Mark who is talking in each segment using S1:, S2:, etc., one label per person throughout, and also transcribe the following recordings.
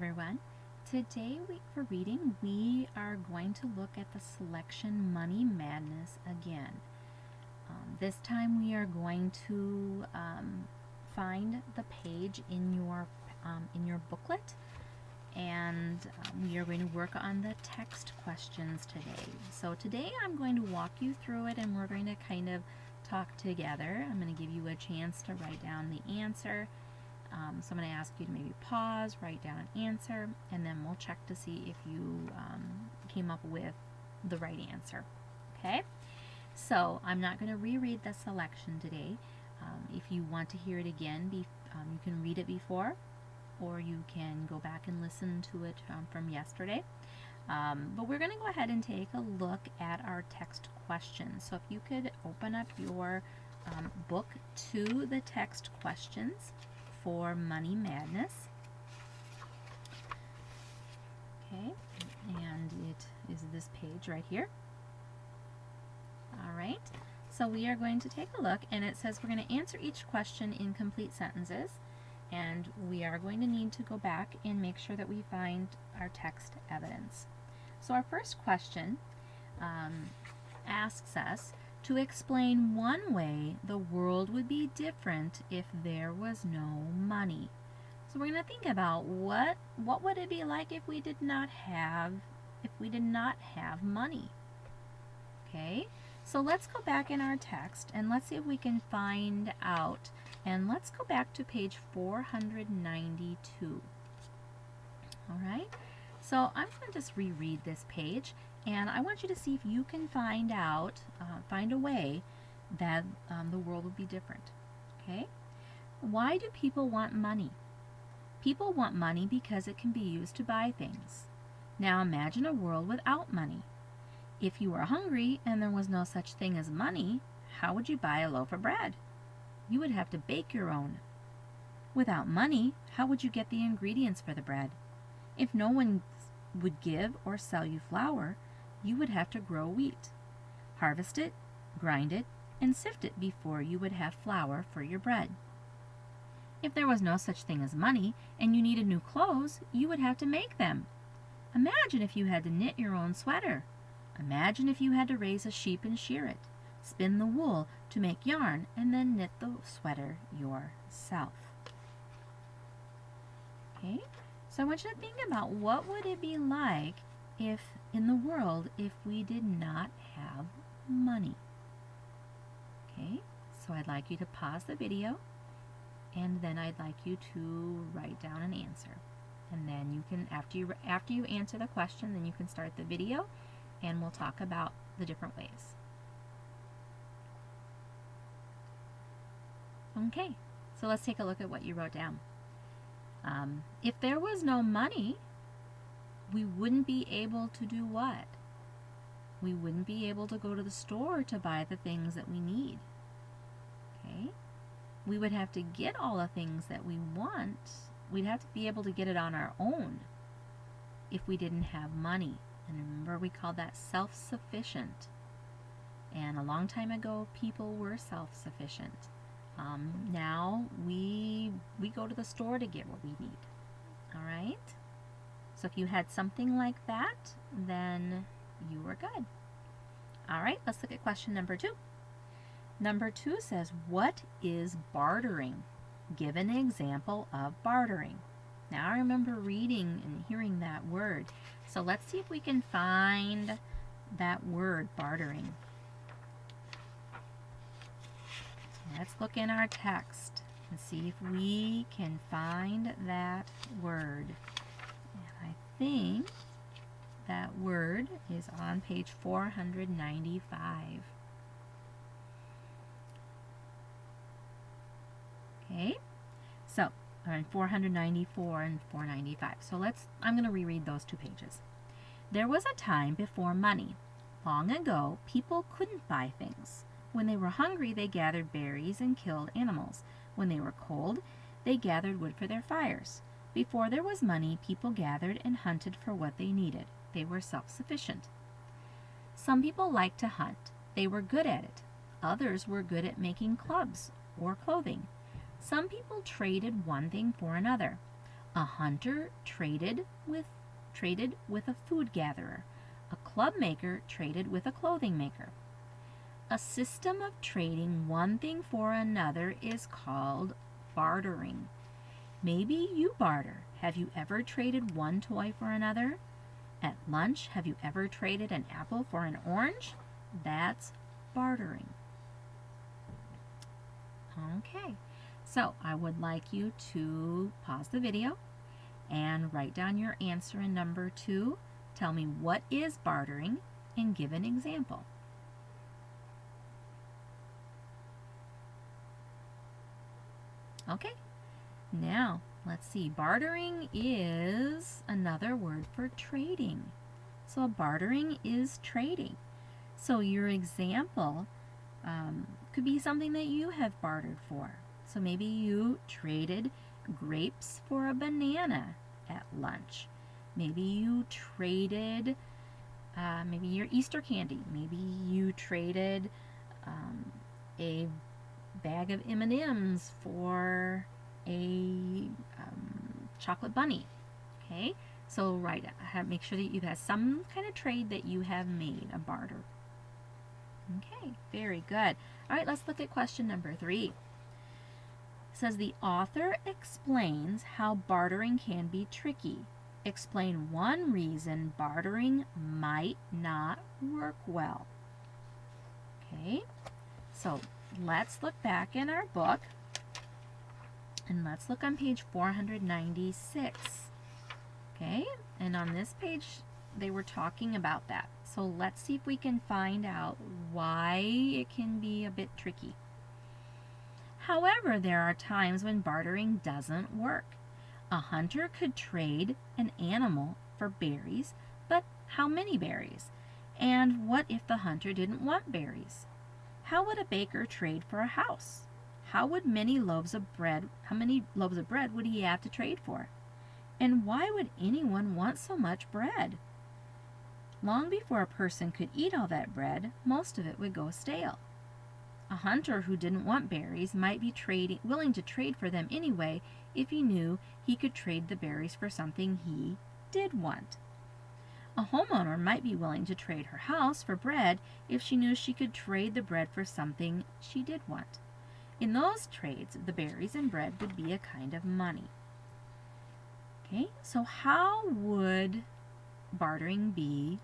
S1: everyone. Today for reading, we are going to look at the selection Money Madness again. This time we are going to find the page in your booklet, and we are going to work on the text questions today. So today I'm going to walk you through it, and we're going to kind of talk together. I'm going to give you a chance to write down the answer. So I'm going to ask you to maybe pause, write down an answer, and then we'll check to see if you came up with the right answer. Okay? So I'm not going to reread the selection today. If you want to hear it again, you can read it before, or you can go back and listen to it from yesterday. But we're going to go ahead and take a look at our text questions. So if you could open up your book to the text questions for Money Madness. Okay, and it is this page right here. All right, so we are going to take a look, and it says we're going to answer each question in complete sentences, and we are going to need to go back and make sure that we find our text evidence. So our first question asks us to explain one way the world would be different if there was no money. So we're going to think about what would it be like if we did not have money. Okay? So let's go back in our text and let's see if we can find out. And let's go back to page 492. All right? So I'm going to just reread this page, and I want you to see if you can find a way that the world would be different. Okay? Why do people want money? People want money because it can be used to buy things. Now imagine a world without money. If you were hungry and there was no such thing as money, how would you buy a loaf of bread? You would have to bake your own. Without money, how would you get the ingredients for the bread? If no one would give or sell you flour, you would have to grow wheat, harvest it, grind it, and sift it before you would have flour for your bread. If there was no such thing as money and you needed new clothes, you would have to make them. Imagine if you had to knit your own sweater. Imagine if you had to raise a sheep and shear it, spin the wool to make yarn, and then knit the sweater yourself. Okay? So I want you to think about what would it be like if we did not have money. Okay, so I'd like you to pause the video, and then I'd like you to write down an answer. And then you can, after you answer the question, then you can start the video, and we'll talk about the different ways. Okay, so let's take a look at what you wrote down. If there was no money, we wouldn't be able to do what? We wouldn't be able to go to the store to buy the things that we need. Okay? We would have to get all the things that we want. We'd have to be able to get it on our own if we didn't have money. And remember, we called that self-sufficient. And a long time ago, people were self-sufficient. Now we go to the store to get what we need. All right? So if you had something like that, then you were good. All right, let's look at question number 2. Number 2 says, what is bartering? Give an example of bartering. Now I remember reading and hearing that word. So let's see if we can find that word, bartering. Let's look in our text and see if we can find that word. And I think that word is on page 495. Okay, so on 494 and 495. So I'm going to reread those 2 pages. There was a time before money. Long ago, people couldn't buy things. When they were hungry, they gathered berries and killed animals. When they were cold, they gathered wood for their fires. Before there was money, people gathered and hunted for what they needed. They were self-sufficient. Some people liked to hunt. They were good at it. Others were good at making clubs or clothing. Some people traded one thing for another. A hunter traded with a food gatherer. A club maker traded with a clothing maker. A system of trading one thing for another is called bartering. Maybe you barter. Have you ever traded one toy for another? At lunch, have you ever traded an apple for an orange? That's bartering. Okay, so I would like you to pause the video and write down your answer in number 2. Tell me what is bartering and give an example. Okay, now let's see. Bartering is another word for trading. So bartering is trading. So your example could be something that you have bartered for. So maybe you traded grapes for a banana at lunch. Maybe you traded maybe your Easter candy. Maybe you traded a bag of M&Ms for a chocolate bunny. Okay, so make sure that you have some kind of trade that you have made, a barter. Okay, very good. All right, let's look at question number 3. It says the author explains how bartering can be tricky. Explain one reason bartering might not work well. Okay, so let's look back in our book and let's look on page 496. Okay, and on this page they were talking about that. So let's see if we can find out why it can be a bit tricky. However, there are times when bartering doesn't work. A hunter could trade an animal for berries, but how many berries? And what if the hunter didn't want berries? How would a baker trade for a house? How many loaves of bread would he have to trade for? And why would anyone want so much bread? Long before a person could eat all that bread, most of it would go stale. A hunter who didn't want berries might be willing to trade for them anyway if he knew he could trade the berries for something he did want. A homeowner might be willing to trade her house for bread if she knew she could trade the bread for something she did want. In those trades, the berries and bread would be a kind of money. Okay, so how would bartering be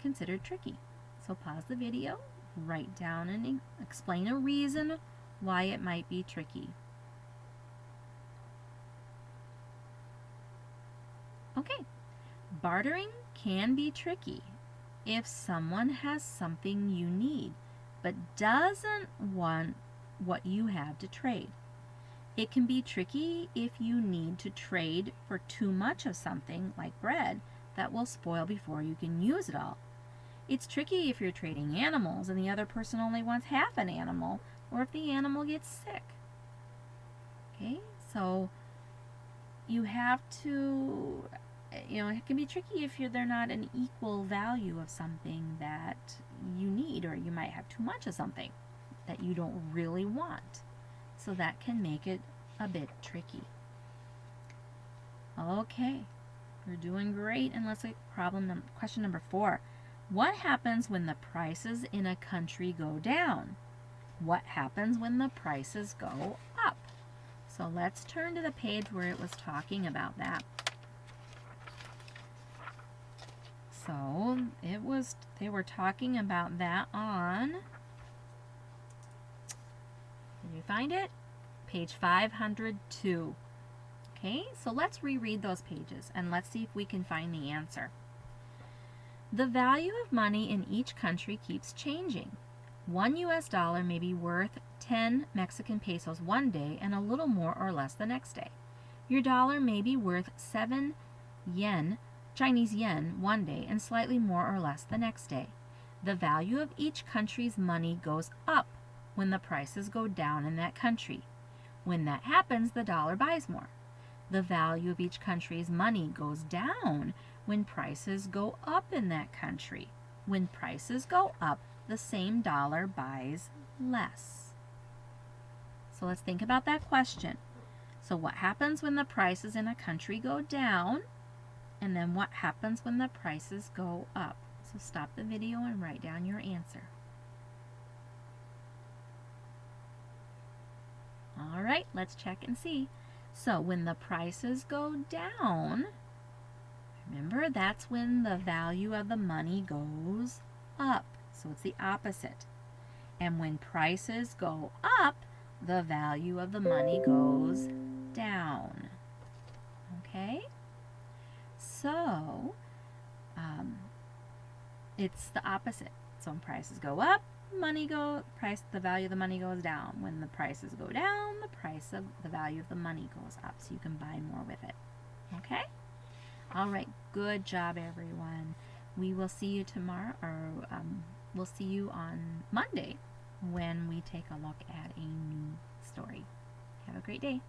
S1: considered tricky? So pause the video, write down and explain a reason why it might be tricky. Okay, bartering can be tricky if someone has something you need but doesn't want what you have to trade. It can be tricky if you need to trade for too much of something, like bread, that will spoil before you can use it all. It's tricky if you're trading animals and the other person only wants half an animal, or if the animal gets sick. Okay, so you have to, it can be tricky if they're not an equal value of something that you need, or you might have too much of something that you don't really want. So that can make it a bit tricky. Okay, we're doing great. And let's look at question number 4. What happens when the prices in a country go down? What happens when the prices go up? So let's turn to the page where it was talking about that. So they were talking about that on, did you find it? Page 502. Okay, so let's reread those pages and let's see if we can find the answer. The value of money in each country keeps changing. $1 US may be worth 10 Mexican pesos one day and a little more or less the next day. Your dollar may be worth 7 Chinese yen one day and slightly more or less the next day. The value of each country's money goes up when the prices go down in that country. When that happens, the dollar buys more. The value of each country's money goes down when prices go up in that country. When prices go up, the same dollar buys less. So let's think about that question. So what happens when the prices in a country go down? And then what happens when the prices go up? So stop the video and write down your answer. All right, let's check and see. So when the prices go down, remember that's when the value of the money goes up. So it's the opposite. And when prices go up, the value of the money goes down. Okay? So, it's the opposite. So when prices go up, the value of the money goes down. When the prices go down, the value of the money goes up. So you can buy more with it. Okay? All right. Good job, everyone. We will see you tomorrow, or we'll see you on Monday when we take a look at a new story. Have a great day.